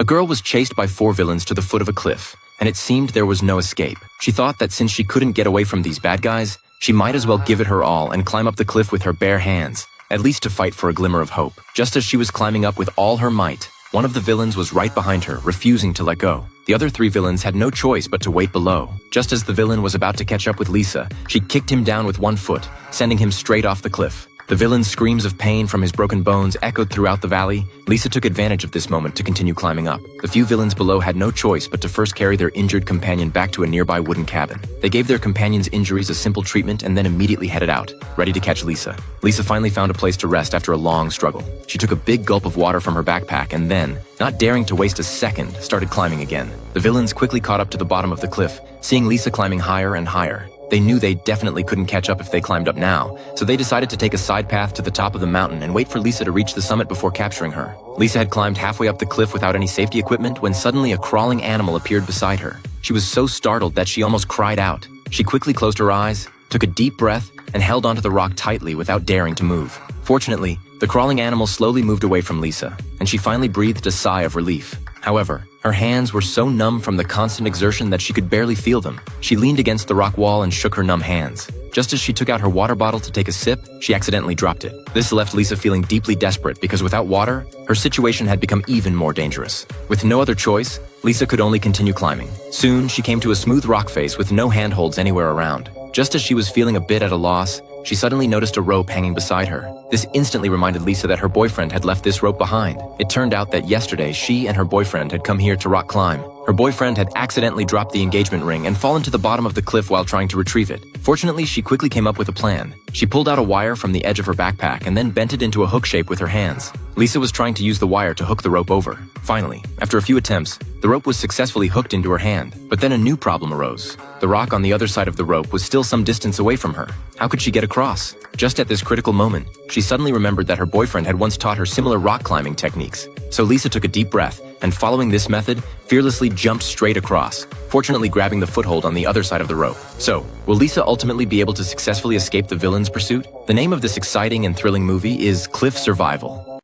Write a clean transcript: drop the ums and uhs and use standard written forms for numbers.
girl was chased by 4 villains to the foot of a cliff, and it seemed there was no escape. She thought that since she couldn't get away from these bad guys, she might as well give it her all and climb up the cliff with her bare hands, at least to fight for a glimmer of hope. Just as she was climbing up with all her might, one of the villains was right behind her, refusing to let go. The other 3 villains had no choice but to wait below. Just as the villain was about to catch up with Lisa, she kicked him down with 1 foot, sending him straight off the cliff. The villain's screams of pain from his broken bones echoed throughout the valley. Lisa took advantage of this moment to continue climbing up. The few villains below had no choice but to first carry their injured companion back to a nearby wooden cabin. They gave their companion's injuries a simple treatment and then immediately headed out, ready to catch Lisa. Lisa finally found a place to rest after a long struggle. She took a big gulp of water from her backpack and then, not daring to waste a second, started climbing again. The villains quickly caught up to the bottom of the cliff, seeing Lisa climbing higher and higher. They knew they definitely couldn't catch up if they climbed up now, so they decided to take a side path to the top of the mountain and wait for Lisa to reach the summit before capturing her. Lisa had climbed halfway up the cliff without any safety equipment when suddenly a crawling animal appeared beside her. She was so startled that she almost cried out. She quickly closed her eyes, took a deep breath, and held onto the rock tightly without daring to move. Fortunately, the crawling animal slowly moved away from Lisa, and she finally breathed a sigh of relief. However, her hands were so numb from the constant exertion that she could barely feel them. She leaned against the rock wall and shook her numb hands. Just as she took out her water bottle to take a sip, she accidentally dropped it. This left Lisa feeling deeply desperate because without water, her situation had become even more dangerous. With no other choice, Lisa could only continue climbing. Soon, she came to a smooth rock face with no handholds anywhere around. Just as she was feeling a bit at a loss, she suddenly noticed a rope hanging beside her. This instantly reminded Lisa that her boyfriend had left this rope behind. It turned out that yesterday, she and her boyfriend had come here to rock climb. Her boyfriend had accidentally dropped the engagement ring and fallen to the bottom of the cliff while trying to retrieve it. Fortunately, she quickly came up with a plan. She pulled out a wire from the edge of her backpack and then bent it into a hook shape with her hands. Lisa was trying to use the wire to hook the rope over. Finally, after a few attempts, the rope was successfully hooked into her hand. But then a new problem arose. The rock on the other side of the rope was still some distance away from her. How could she get across? Just at this critical moment, she suddenly remembered that her boyfriend had once taught her similar rock climbing techniques. So Lisa took a deep breath and, following this method, fearlessly jumped straight across, fortunately grabbing the foothold on the other side of the rope. So, will Lisa ultimately be able to successfully escape the villain's pursuit? The name of this exciting and thrilling movie is Cliff Survival.